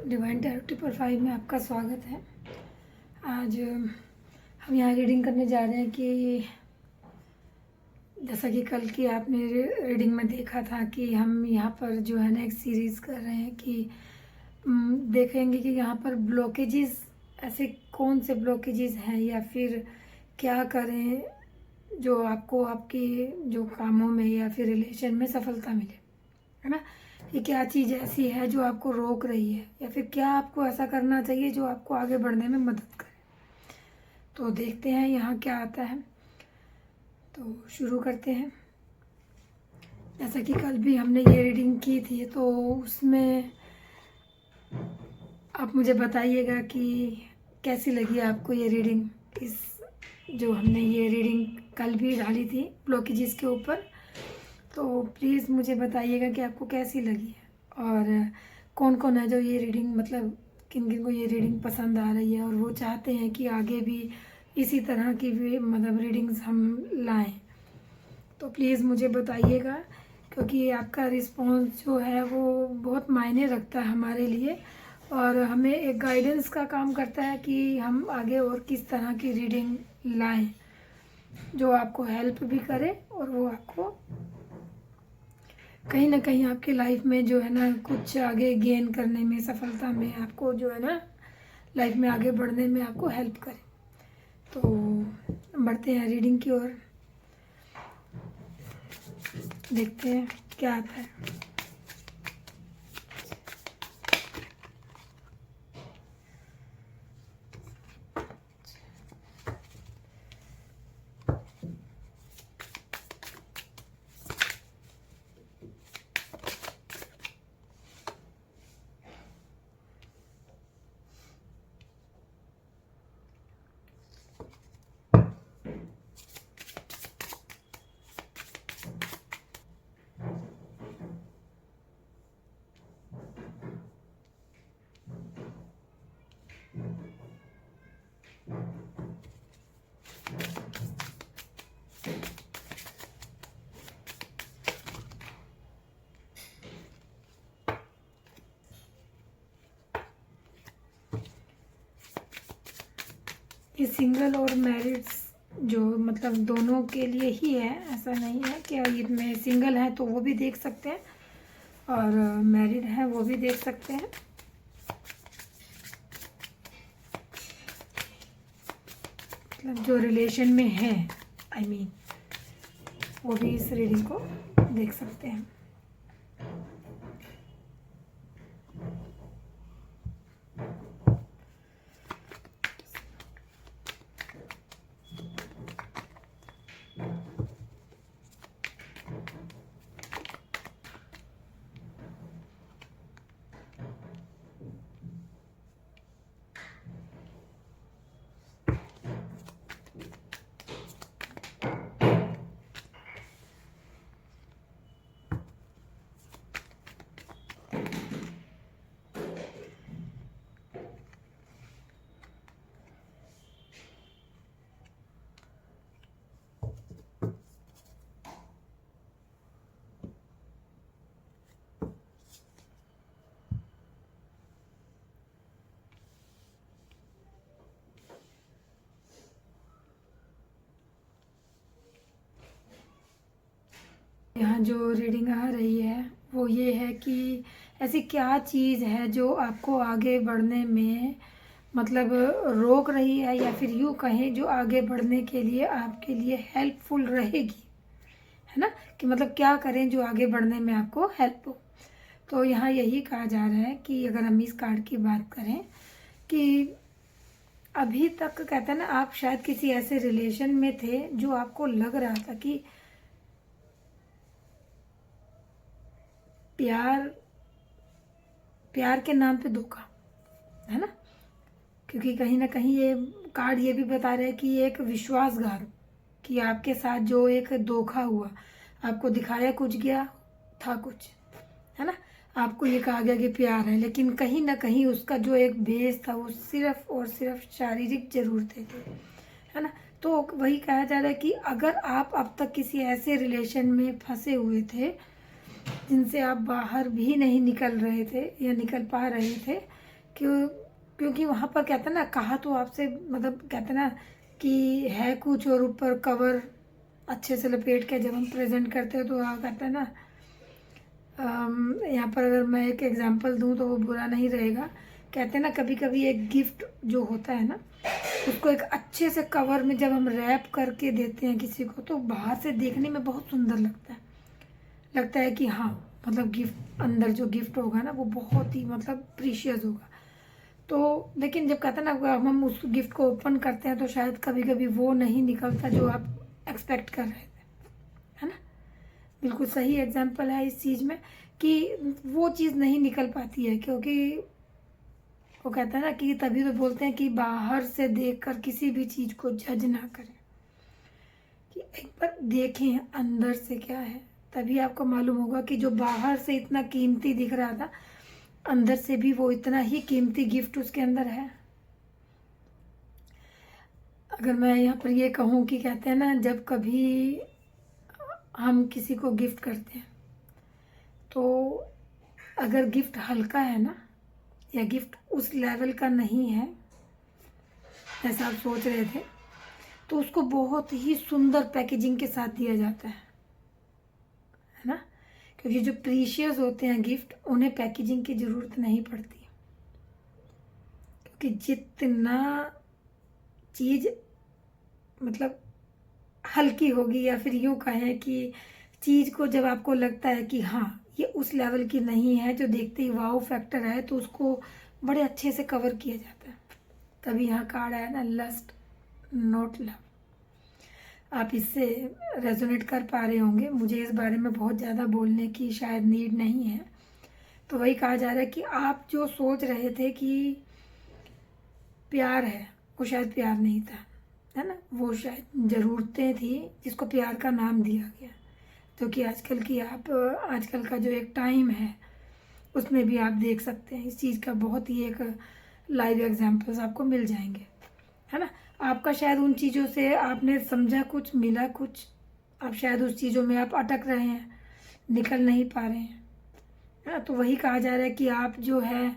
Divine tarot triple 5 में आपका स्वागत है। आज हम यहाँ रीडिंग करने जा रहे हैं कि जैसा कि कल की आपने रीडिंग में देखा था कि हम यहाँ पर जो है ना एक सीरीज़ कर रहे हैं कि देखेंगे कि यहाँ पर ब्लॉकेजेस, ऐसे कौन से ब्लॉकेजेस हैं या फिर क्या करें जो आपको आपकी जो कामों में या फिर रिलेशन में सफलता मिले, है ना। ये क्या चीज़ ऐसी है जो आपको रोक रही है या फिर क्या आपको ऐसा करना चाहिए जो आपको आगे बढ़ने में मदद करे। तो देखते हैं यहाँ क्या आता है। तो शुरू करते हैं। जैसा कि कल भी हमने ये रीडिंग की थी तो उसमें आप मुझे बताइएगा कि कैसी लगी आपको ये रीडिंग। इस जो हमने ये रीडिंग कल भी डाली थी ब्लॉकेजेस के ऊपर, तो प्लीज़ मुझे बताइएगा कि आपको कैसी लगी है और कौन कौन है जो ये रीडिंग, मतलब किन किन को ये रीडिंग पसंद आ रही है और वो चाहते हैं कि आगे भी इसी तरह की भी मतलब रीडिंग्स हम लाएं। तो प्लीज़ मुझे बताइएगा क्योंकि आपका रिस्पॉन्स जो है वो बहुत मायने रखता है हमारे लिए और हमें एक गाइडेंस का काम करता है कि हम आगे और किस तरह की रीडिंग लाएं जो आपको हेल्प भी करे और वो आपको कहीं ना कहीं आपके लाइफ में जो है ना कुछ आगे गेन करने में, सफलता में, आपको जो है ना लाइफ में आगे बढ़ने में आपको हेल्प करे। तो बढ़ते हैं रीडिंग की ओर, देखते हैं क्या आता है। ये सिंगल और मैरिड्स जो मतलब दोनों के लिए ही है, ऐसा नहीं है कि इसमें सिंगल है तो वो भी देख सकते हैं और मैरिड है वो भी देख सकते हैं। मतलब जो रिलेशन में है, आई मीन, वो भी इस रीडिंग को देख सकते हैं। यहाँ जो रीडिंग आ रही है वो ये है कि ऐसी क्या चीज़ है जो आपको आगे बढ़ने में मतलब रोक रही है या फिर यूँ कहें जो आगे बढ़ने के लिए आपके लिए हेल्पफुल रहेगी, है ना। कि मतलब क्या करें जो आगे बढ़ने में आपको हेल्प हो। तो यहाँ यही कहा जा रहा है कि अगर हम इस कार्ड की बात करें कि अभी तक कहते हैं ना आप शायद किसी ऐसे रिलेशन में थे जो आपको लग रहा था कि प्यार के नाम पे धोखा, है ना। क्योंकि कहीं ना कहीं ये कार्ड ये भी बता रहे हैं कि ये एक विश्वासघात, कि आपके साथ जो एक धोखा हुआ, आपको दिखाया कुछ गया था कुछ, है ना। आपको ये कहा गया कि प्यार है लेकिन कहीं ना कहीं उसका जो एक बेस था वो सिर्फ और सिर्फ शारीरिक ज़रूरतें थी, है ना। तो वही कहा जा रहा है कि अगर आप अब तक किसी ऐसे रिलेशन में फंसे हुए थे जिनसे आप बाहर भी नहीं निकल रहे थे या निकल पा रहे थे, क्यों? क्योंकि वहाँ पर कहते हैं ना, कहा तो आपसे मतलब कहते हैं ना कि है कुछ और ऊपर कवर अच्छे से लपेट के जब हम प्रेजेंट करते हैं तो वहाँ कहते हैं ना, यहाँ पर अगर मैं एक एग्जांपल दूँ तो वो बुरा नहीं रहेगा। कहते हैं ना, कभी कभी एक गिफ्ट जो होता है ना, उसको एक अच्छे से कवर में जब हम रैप करके देते हैं किसी को, तो बाहर से देखने में बहुत सुंदर लगता है कि हाँ, मतलब गिफ्ट, अंदर जो गिफ्ट होगा ना वो बहुत ही मतलब प्रीशियस होगा। तो लेकिन जब कहते हैं ना, हम उस गिफ्ट को ओपन करते हैं तो शायद कभी कभी वो नहीं निकलता जो आप एक्सपेक्ट कर रहे थे, है ना। बिल्कुल सही एग्जाम्पल है इस चीज़ में कि वो चीज़ नहीं निकल पाती है, क्योंकि वो कहता है ना कि तभी तो बोलते हैं कि बाहर से देखकर किसी भी चीज़ को जज ना करें, कि एक बार देखें अंदर से क्या है, तभी आपको मालूम होगा कि जो बाहर से इतना कीमती दिख रहा था, अंदर से भी वो इतना ही कीमती गिफ्ट उसके अंदर है। अगर मैं यहाँ पर ये कहूँ कि कहते हैं ना, जब कभी हम किसी को गिफ्ट करते हैं तो अगर गिफ्ट हल्का है ना, या गिफ्ट उस लेवल का नहीं है जैसा आप सोच रहे थे, तो उसको बहुत ही सुंदर पैकेजिंग के साथ दिया जाता है ना। क्योंकि जो प्रीशियस होते हैं गिफ्ट, उन्हें पैकेजिंग की ज़रूरत नहीं पड़ती, क्योंकि जितना चीज़ मतलब हल्की होगी, या फिर यूँ कहें कि चीज़ को जब आपको लगता है कि हाँ ये उस लेवल की नहीं है जो देखते ही वाओ फैक्टर है, तो उसको बड़े अच्छे से कवर किया जाता है। तभी यहाँ कार्ड आया ना, लस्ट नॉट लव। आप इससे रेजोनेट कर पा रहे होंगे। मुझे इस बारे में बहुत ज़्यादा बोलने की शायद नीड नहीं है। तो वही कहा जा रहा है कि आप जो सोच रहे थे कि प्यार है, वो शायद प्यार नहीं था, है ना। वो शायद ज़रूरतें थी जिसको प्यार का नाम दिया गया। जो कि आजकल का जो एक टाइम है उसमें भी आप देख सकते हैं इस चीज़ का बहुत ही एक लाइव एग्जांपल्स आपको मिल जाएंगे, है ना। आपका शायद उन चीज़ों से आपने समझा कुछ, मिला कुछ, आप शायद उस चीज़ों में आप अटक रहे हैं, निकल नहीं पा रहे हैं, है ना। तो वही कहा जा रहा है कि आप जो है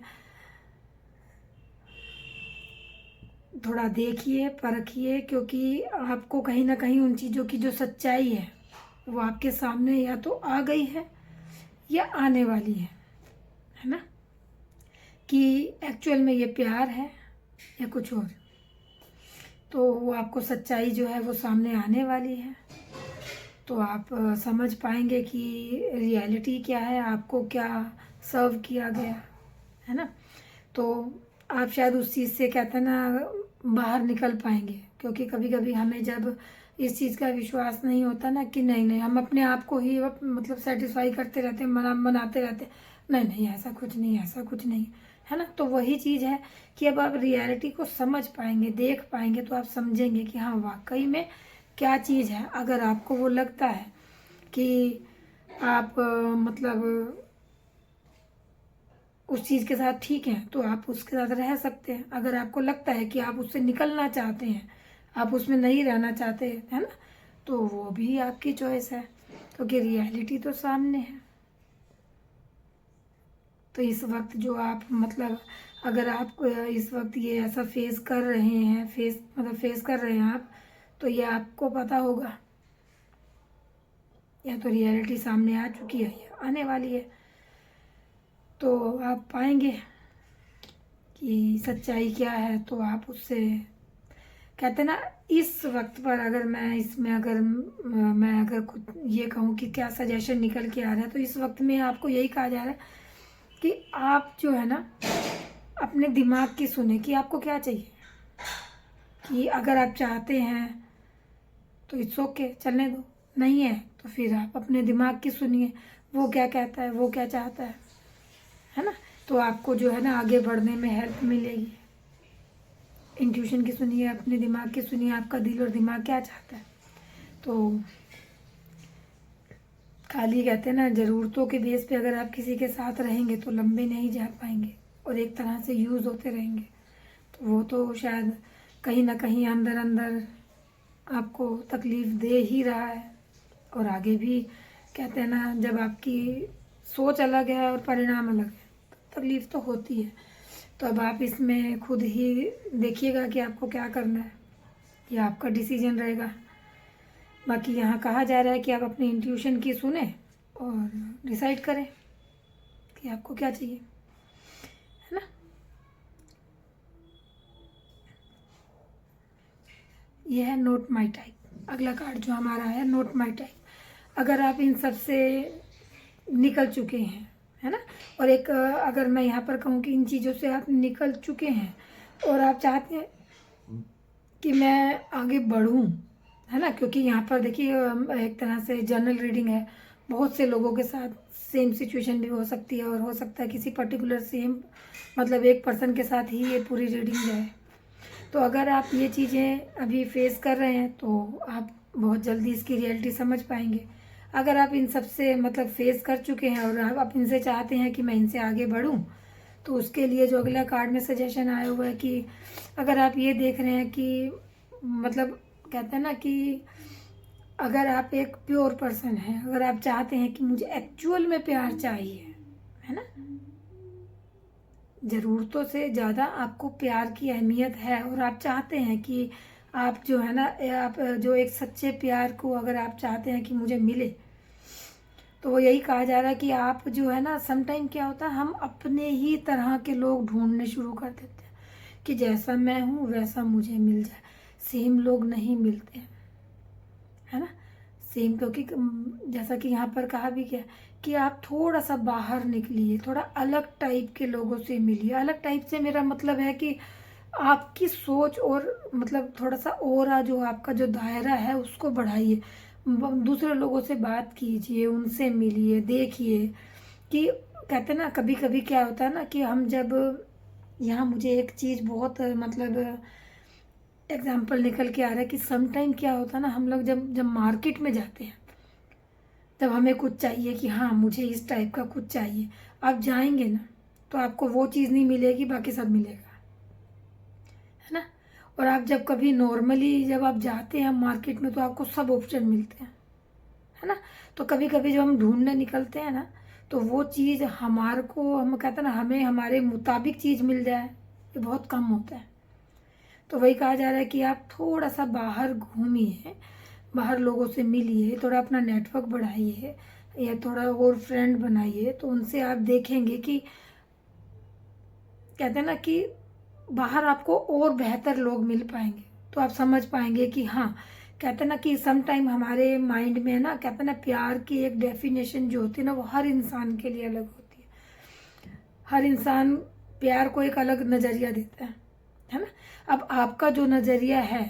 थोड़ा देखिए, परखिए, क्योंकि आपको कहीं ना कहीं उन चीज़ों की जो सच्चाई है वो आपके सामने या तो आ गई है या आने वाली है ना। कि एक्चुअल में ये प्यार है या कुछ और, तो वो आपको सच्चाई जो है वो सामने आने वाली है। तो आप समझ पाएंगे कि रियलिटी क्या है, आपको क्या सर्व किया गया, है ना। तो आप शायद उस चीज़ से कहते हैं ना बाहर निकल पाएंगे, क्योंकि कभी कभी हमें जब इस चीज़ का विश्वास नहीं होता ना कि नहीं नहीं, हम अपने आप को ही मतलब सेटिस्फाई करते रहते हैं, मनाते रहते हैं, नहीं नहीं ऐसा कुछ नहीं, ऐसा कुछ नहीं, है ना। तो वही चीज़ है कि अब आप रियलिटी को समझ पाएंगे, देख पाएंगे, तो आप समझेंगे कि हाँ वाकई में क्या चीज़ है। अगर आपको वो लगता है कि आप मतलब उस चीज़ के साथ ठीक है तो आप उसके साथ रह सकते हैं। अगर आपको लगता है कि आप उससे निकलना चाहते हैं, आप उसमें नहीं रहना चाहते, है ना, तो वो भी आपकी चॉइस है, क्योंकि रियलिटी तो सामने है। तो इस वक्त जो आप मतलब अगर आप इस वक्त ये ऐसा फेस कर रहे हैं, फेस कर रहे हैं आप, तो ये आपको पता होगा, या तो रियलिटी सामने आ चुकी है या आने वाली है। तो आप पाएंगे कि सच्चाई क्या है, तो आप उससे कहते हैं ना, इस वक्त पर अगर मैं अगर खुद ये कहूँ कि क्या सजेशन निकल के आ रहा है, तो इस वक्त में आपको यही कहा जा रहा है कि आप जो है ना अपने दिमाग की सुने कि आपको क्या चाहिए। कि अगर आप चाहते हैं तो इट्स ओके, चलने दो, नहीं है तो फिर आप अपने दिमाग की सुनिए, वो क्या कहता है, वो क्या चाहता है ना। तो आपको जो है ना आगे बढ़ने में हेल्प मिलेगी। इंट्यूशन की सुनिए, अपने दिमाग की सुनिए, आपका दिल और दिमाग क्या चाहता है। तो खाली कहते हैं ना ज़रूरतों के बेस पे अगर आप किसी के साथ रहेंगे तो लंबे नहीं जा पाएंगे और एक तरह से यूज़ होते रहेंगे। तो वो तो शायद कहीं ना कहीं अंदर अंदर आपको तकलीफ़ दे ही रहा है। और आगे भी कहते हैं ना, जब आपकी सोच अलग है और परिणाम अलग है तो तकलीफ़ तो होती है। तो अब आप इसमें खुद ही देखिएगा कि आपको क्या करना है, ये आपका डिसीजन रहेगा। बाकी यहाँ कहा जा रहा है कि आप अपनी इंट्यूशन की सुने और डिसाइड करें कि आपको क्या चाहिए, है ना। ये है नोट माई टाइप। अगला कार्ड जो हमारा है नोट माई टाइप। अगर आप इन सब से निकल चुके हैं, है ना, और एक अगर मैं यहाँ पर कहूँ कि इन चीज़ों से आप निकल चुके हैं और आप चाहते हैं कि मैं आगे बढ़ूँ, है ना, क्योंकि यहाँ पर देखिए एक तरह से जनरल रीडिंग है, बहुत से लोगों के साथ सेम सिचुएशन भी हो सकती है और हो सकता है किसी पर्टिकुलर सेम मतलब एक पर्सन के साथ ही ये पूरी रीडिंग जाए। तो अगर आप ये चीज़ें अभी फेस कर रहे हैं तो आप बहुत जल्दी इसकी रियलिटी समझ पाएंगे। अगर आप इन सब से मतलब फेस कर चुके हैं और आप इनसे चाहते हैं कि मैं इनसे आगे बढ़ूं, तो उसके लिए जो अगला कार्ड में सजेशन आया हुआ है कि अगर आप ये देख रहे हैं कि मतलब कहते हैं ना कि अगर आप एक प्योर पर्सन हैं, अगर आप चाहते हैं कि मुझे एक्चुअल में प्यार चाहिए, है ना, ज़रूरतों से ज़्यादा आपको प्यार की अहमियत है और आप चाहते हैं कि आप जो है ना आप जो एक सच्चे प्यार को अगर आप चाहते हैं कि मुझे मिले, तो वो यही कहा जा रहा है कि आप जो है ना समटाइम क्या होता है हम अपने ही तरह के लोग ढूंढने शुरू कर देते हैं कि जैसा मैं हूँ वैसा मुझे मिल जाए। सेम लोग नहीं मिलते हैं, है ना, सेम, क्योंकि जैसा कि यहाँ पर कहा भी गया कि आप थोड़ा सा बाहर निकलिए, थोड़ा अलग टाइप के लोगों से मिलिए। अलग टाइप से मेरा मतलब है कि आपकी सोच और मतलब थोड़ा सा और जो आपका जो दायरा है उसको बढ़ाइए, दूसरे लोगों से बात कीजिए, उनसे मिलिए, देखिए कि कहते हैं ना कभी कभी क्या होता है ना कि हम जब यहाँ मुझे एक चीज़ बहुत मतलब एग्जाम्पल निकल के आ रहा है कि समटाइम क्या होता है ना हम लोग जब जब मार्केट में जाते हैं तब हमें कुछ चाहिए कि हाँ मुझे इस टाइप का कुछ चाहिए। आप जाएंगे ना तो आपको वो चीज़ नहीं मिलेगी, बाकी सब मिलेगा, है ना। और आप जब कभी नॉर्मली जब आप जाते हैं मार्केट में तो आपको सब ऑप्शन मिलते हैं, है ना। तो कभी कभी जब हम ढूंढने निकलते हैं ना तो वो चीज़ हमारे को हम कहते हैं ना हमें हमारे मुताबिक चीज़ मिल जाए ये बहुत कम होता है। तो वही कहा जा रहा है कि आप थोड़ा सा बाहर घूमिए, बाहर लोगों से मिलिए, थोड़ा अपना नेटवर्क बढ़ाइए या थोड़ा और फ्रेंड बनाइए, तो उनसे आप देखेंगे कि कहते हैं ना कि बाहर आपको और बेहतर लोग मिल पाएंगे। तो आप समझ पाएंगे कि हाँ कहते हैं ना कि सम टाइम हमारे माइंड में ना कहते हैं ना प्यार की एक डेफिनेशन जो होती है ना वो हर इंसान के लिए अलग होती है। हर इंसान प्यार को एक अलग नज़रिया देता है ना। अब आपका जो नज़रिया है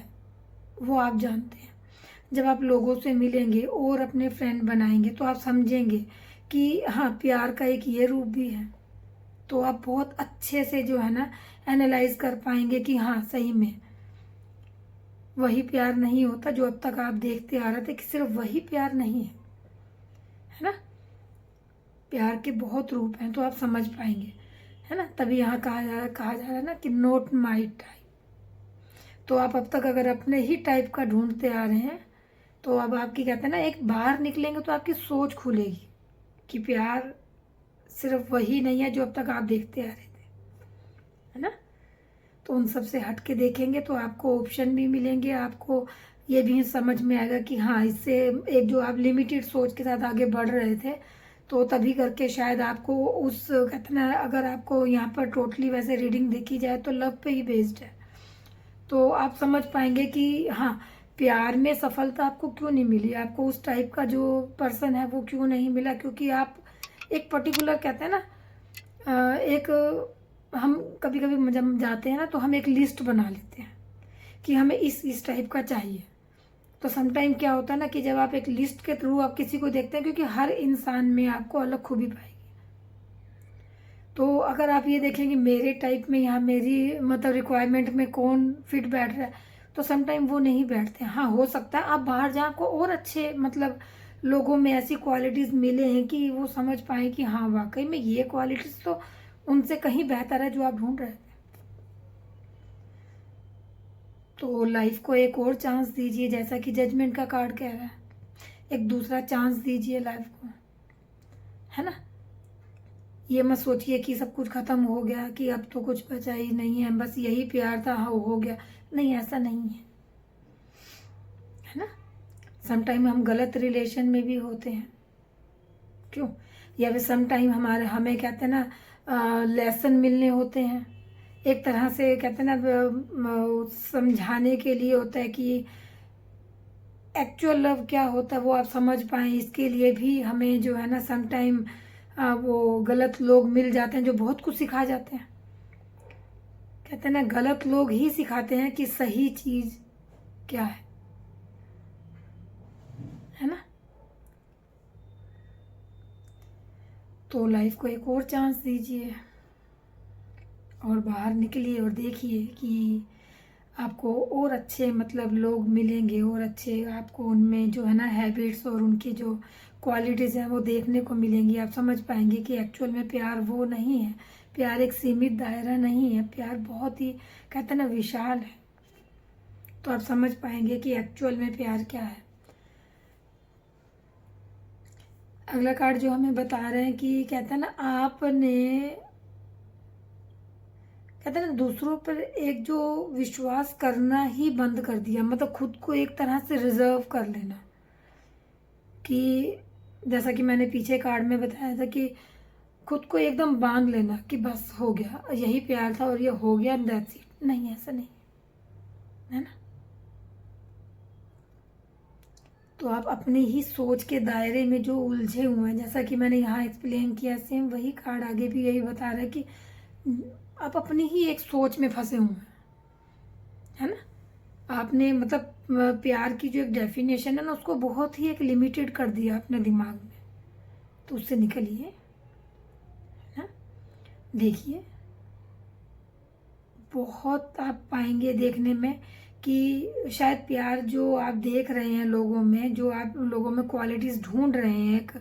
वो आप जानते हैं। जब आप लोगों से मिलेंगे और अपने फ्रेंड बनाएंगे तो आप समझेंगे कि हाँ प्यार का एक ये रूप भी है। तो आप बहुत अच्छे से जो है ना एनालाइज कर पाएंगे कि हाँ सही में वही प्यार नहीं होता जो अब तक आप देखते आ रहे थे, कि सिर्फ वही प्यार नहीं है ना, प्यार के बहुत रूप हैं। तो आप समझ पाएंगे, है ना। तभी यहाँ कहा जा रहा है ना कि नोट माई टाइप। तो आप अब तक अगर अपने ही टाइप का ढूंढते आ रहे हैं तो अब आपकी कहते हैं ना एक बाहर निकलेंगे तो आपकी सोच खुलेगी कि प्यार सिर्फ वही नहीं है जो अब तक आप देखते आ रहे थे, है ना। तो उन सब से हट के देखेंगे तो आपको ऑप्शन भी मिलेंगे, आपको ये भी समझ में आएगा कि हाँ इससे एक जो आप लिमिटेड सोच के साथ आगे बढ़ रहे थे तो तभी करके शायद आपको उस कहते ना अगर आपको यहाँ पर टोटली वैसे रीडिंग देखी जाए तो लव पे ही बेस्ड है। तो आप समझ पाएंगे कि हाँ प्यार में सफलता आपको क्यों नहीं मिली, आपको उस टाइप का जो पर्सन है वो क्यों नहीं मिला, क्योंकि आप एक पर्टिकुलर कहते हैं ना एक हम कभी कभी जब जाते हैं ना तो हम एक लिस्ट बना लेते हैं कि हमें इस टाइप का चाहिए। तो समटाइम क्या होता है ना कि जब आप एक लिस्ट के थ्रू आप किसी को देखते हैं, क्योंकि हर इंसान में आपको अलग खूबी पाएगी। तो अगर आप ये देखेंगे मेरे टाइप में यहाँ मेरी मतलब रिक्वायरमेंट में कौन फिट बैठ रहा है तो समटाइम वो नहीं बैठते। हाँ हो सकता है आप बाहर जहाँ को और अच्छे मतलब लोगों में ऐसी क्वालिटीज़ मिले हैं कि वो समझ पाए कि हाँ वाकई में ये क्वालिटीज़ तो उनसे कहीं बेहतर है जो आप ढूंढ रहे थे। तो लाइफ को एक और चांस दीजिए, जैसा कि जजमेंट का कार्ड कह रहा है, एक दूसरा चांस दीजिए लाइफ को, है ना। ये मत सोचिए कि सब कुछ ख़त्म हो गया, कि अब तो कुछ बचा ही नहीं है, बस यही प्यार था, हाँ हो गया। नहीं, ऐसा नहीं है ना। सम टाइम हम गलत रिलेशन में भी होते हैं, क्यों, या फिर सम टाइम हमें कहते हैं ना लेसन मिलने होते हैं। एक तरह से कहते हैं ना समझाने के लिए होता है कि एक्चुअल लव क्या होता है वो आप समझ पाएँ, इसके लिए भी हमें जो है ना सम टाइम वो गलत लोग मिल जाते हैं जो बहुत कुछ सिखा जाते हैं। कहते हैं ना गलत लोग ही सिखाते हैं कि सही चीज़ क्या है ना। तो लाइफ को एक और चांस दीजिए और बाहर निकलिए और देखिए कि आपको और अच्छे मतलब लोग मिलेंगे, और अच्छे आपको उनमें जो है ना हैबिट्स और उनकी जो क्वालिटीज़ हैं वो देखने को मिलेंगी। आप समझ पाएंगे कि एक्चुअल में प्यार वो नहीं है, प्यार एक सीमित दायरा नहीं है, प्यार बहुत ही कहते हैं ना विशाल है। तो आप समझ पाएंगे कि एक्चुअल में प्यार क्या है। अगला कार्ड जो हमें बता रहे हैं कि कहते हैं ना आपने कहते हैं ना दूसरों पर एक जो विश्वास करना ही बंद कर दिया, मतलब खुद को एक तरह से रिजर्व कर लेना, कि जैसा कि मैंने पीछे कार्ड में बताया था कि खुद को एकदम बांध लेना कि बस हो गया, यही प्यार था और ये हो गया, दैट्स इट। नहीं, ऐसा नहीं है ना। तो आप अपनी ही सोच के दायरे में जो उलझे हुए हैं, जैसा कि मैंने यहाँ एक्सप्लेन किया, सेम वही कार्ड आगे भी यही बता रहा है कि आप अपनी ही एक सोच में फंसे हुए हैं, है ना। आपने मतलब प्यार की जो एक डेफिनेशन है ना उसको बहुत ही एक लिमिटेड कर दिया अपने दिमाग में। तो उससे निकलिए, है ना। देखिए बहुत आप पाएंगे देखने में कि शायद प्यार जो आप देख रहे हैं लोगों में, जो आप लोगों में क्वालिटीज़ ढूंढ रहे हैं, एक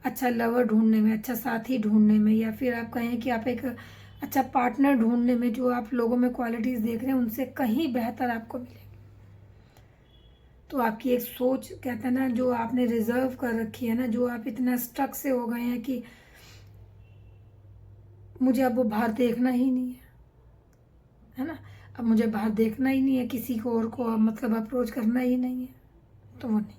अच्छा लवर ढूंढने में, अच्छा साथी ढूंढने में, या फिर आप कहें कि आप एक अच्छा पार्टनर ढूंढने में, जो आप लोगों में क्वालिटीज़ देख रहे हैं उनसे कहीं बेहतर आपको मिलेगी। तो आपकी एक सोच कहते हैं ना जो आपने रिजर्व कर रखी है ना, जो आप इतना स्टक से हो गए हैं कि मुझे अब वो बाहर देखना ही नहीं है ना, अब मुझे बाहर देखना ही नहीं है, किसी को और को मतलब अप्रोच करना ही नहीं है, तो वो नहीं,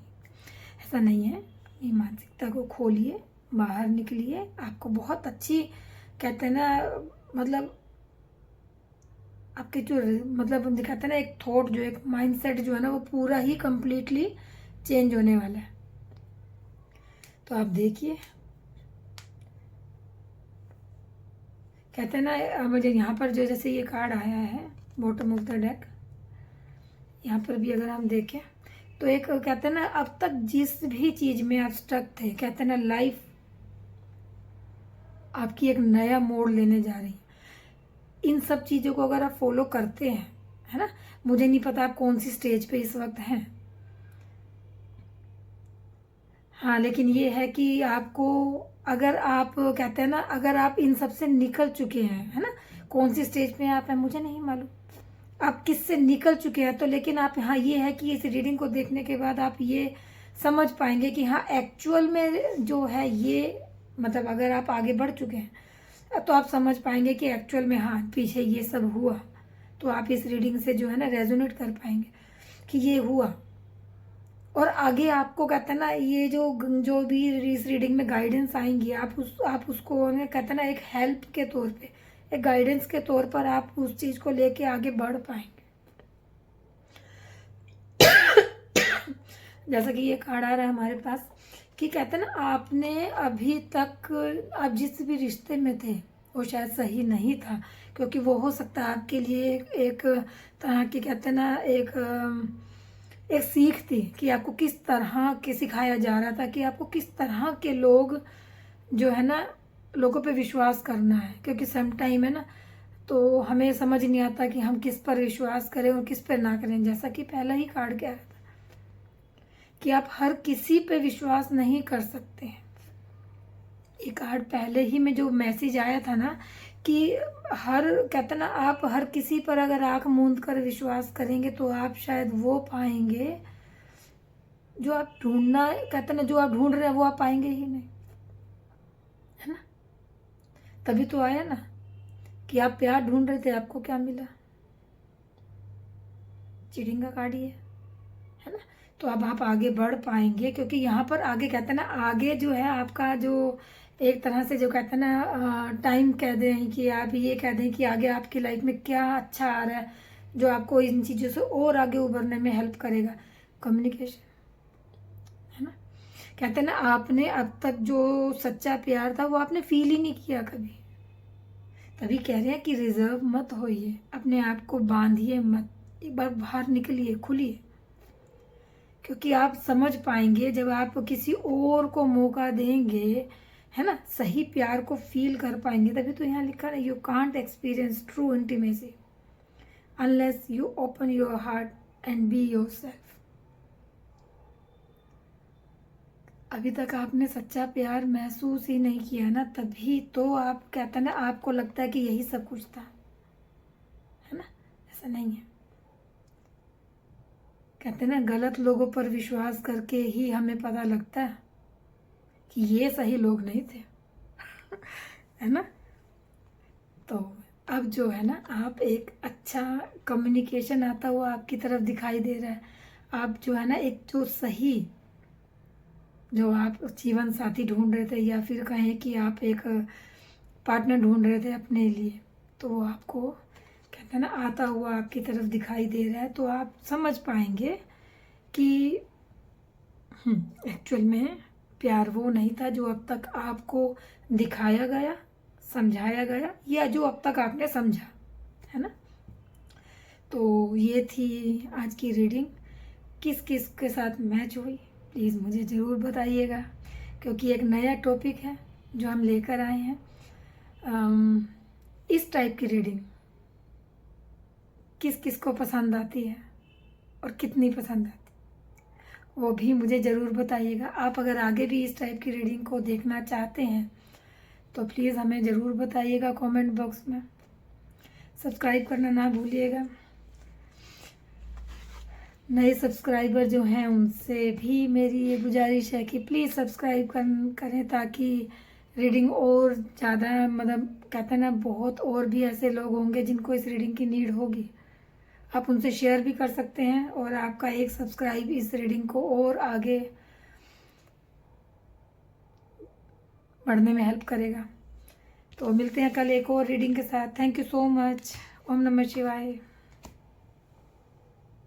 ऐसा नहीं है। अपनी मानसिकता को खोलिए, बाहर निकलिए, आपको बहुत अच्छी कहते हैं ना मतलब आपके जो मतलब दिखाते हैं ना एक थॉट, जो एक माइंडसेट जो है ना वो पूरा ही कंप्लीटली चेंज होने वाला है। तो आप देखिए, कहते हैं ना मुझे यहाँ पर जो जैसे ये कार्ड आया है बॉटम ऑफ द डेक, यहाँ पर भी अगर हम देखें तो एक कहते हैं ना अब तक जिस भी चीज़ में आप स्टक थे, कहते हैं ना लाइफ आपकी एक नया मोड़ लेने जा रही है। इन सब चीज़ों को अगर आप फॉलो करते हैं, है ना, मुझे नहीं पता आप कौन सी स्टेज पे इस वक्त हैं, हाँ, लेकिन ये है कि आपको अगर आप कहते हैं ना अगर आप इन सब से निकल चुके हैं, है ना, कौन सी स्टेज पे आप हैं मुझे नहीं मालूम, आप किससे निकल चुके हैं, तो लेकिन आप हाँ ये है कि इस रीडिंग को देखने के बाद आप ये समझ पाएंगे कि हाँ एक्चुअल में जो है ये मतलब अगर आप आगे बढ़ चुके हैं तो आप समझ पाएंगे कि एक्चुअल में हाँ पीछे ये सब हुआ। तो आप इस रीडिंग से जो है ना रेजोनेट कर पाएंगे कि ये हुआ, और आगे आपको कहते हैं ना ये जो जो भी इस रीडिंग में गाइडेंस आएंगी आप उसको कहते हैं ना एक हेल्प के तौर पे, एक गाइडेंस के तौर पर आप उस चीज़ को लेके आगे बढ़ पाएंगे। जैसा कि ये कार्ड आ रहा है हमारे पास कि कहते हैं ना आपने अभी तक आप जिस भी रिश्ते में थे वो शायद सही नहीं था, क्योंकि वो हो सकता है आपके लिए एक तरह की कहते हैं ना एक सीख थी कि आपको किस तरह के सिखाया जा रहा था कि आपको किस तरह के लोग जो है ना लोगों पे विश्वास करना है, क्योंकि सम टाइम है ना तो हमें समझ नहीं आता कि हम किस पर विश्वास करें और किस पर ना करें। जैसा कि पहला ही कार्ड कह रहा था कि आप हर किसी पे विश्वास नहीं कर सकते हैं। ये कार्ड पहले ही में जो मैसेज आया था ना कि हर कहते ना आप हर किसी पर अगर आंख मूंद कर विश्वास करेंगे तो आप शायद वो पाएंगे जो आप ढूंढना कहते ना जो आप ढूंढ रहे हैं वो आप पाएंगे ही नहीं, है ना। तभी तो आया ना कि आप प्यार ढूंढ रहे थे, आपको क्या मिला? चीटिंग का कार्ड ही है ना। तो अब आप आगे बढ़ पाएंगे, क्योंकि यहाँ पर आगे कहते हैं ना, आगे जो है आपका जो एक तरह से जो कहते हैं ना टाइम कह दें कि आप ये कह दें कि आगे आपकी लाइफ में क्या अच्छा आ रहा है जो आपको इन चीज़ों से और आगे उभरने में हेल्प करेगा। कम्युनिकेशन, है ना। कहते हैं ना, आपने अब तक जो सच्चा प्यार था वो आपने फील ही नहीं किया कभी। तभी कह रहे हैं कि रिजर्व मत होइए, अपने आप को बांधिए मत, एक बार बाहर निकलिए, खुलिए, क्योंकि आप समझ पाएंगे जब आप किसी और को मौका देंगे, है ना, सही प्यार को फील कर पाएंगे। तभी तो यहाँ लिखा है, you can't experience true intimacy unless you open your heart and be your self. अभी तक आपने सच्चा प्यार महसूस ही नहीं किया ना, तभी तो आप कहते हैं ना, आपको लगता है कि यही सब कुछ था, है ना। ऐसा नहीं है। कहते हैं ना, गलत लोगों पर विश्वास करके ही हमें पता लगता है कि ये सही लोग नहीं थे, है ना। तो अब जो है ना, आप एक अच्छा कम्युनिकेशन आता हुआ आपकी तरफ दिखाई दे रहा है। आप जो है ना, एक जो सही जो आप जीवन साथी ढूंढ रहे थे, या फिर कहें कि आप एक पार्टनर ढूंढ रहे थे अपने लिए, तो वो आपको कहते हैं ना आता हुआ आपकी तरफ दिखाई दे रहा है। तो आप समझ पाएंगे कि एक्चुअल में प्यार वो नहीं था जो अब तक आपको दिखाया गया, समझाया गया, या जो अब तक आपने समझा, है ना। तो ये थी आज की रीडिंग। किस किस के साथ मैच हुई प्लीज़ मुझे ज़रूर बताइएगा, क्योंकि एक नया टॉपिक है जो हम लेकर आए हैं। इस टाइप की रीडिंग किस किस को पसंद आती है और कितनी पसंद आती है वो भी मुझे ज़रूर बताइएगा। आप अगर आगे भी इस टाइप की रीडिंग को देखना चाहते हैं तो प्लीज़ हमें ज़रूर बताइएगा कमेंट बॉक्स में। सब्सक्राइब करना ना भूलिएगा। नए सब्सक्राइबर जो हैं उनसे भी मेरी ये गुजारिश है कि प्लीज़ सब्सक्राइब करें, ताकि रीडिंग और ज़्यादा, मतलब कहते हैं ना, बहुत और भी ऐसे लोग होंगे जिनको इस रीडिंग की नीड होगी। आप उनसे शेयर भी कर सकते हैं, और आपका एक सब्सक्राइब इस रीडिंग को और आगे बढ़ने में हेल्प करेगा। तो मिलते हैं कल एक और रीडिंग के साथ। Thank you so much. ओम नमः शिवाय।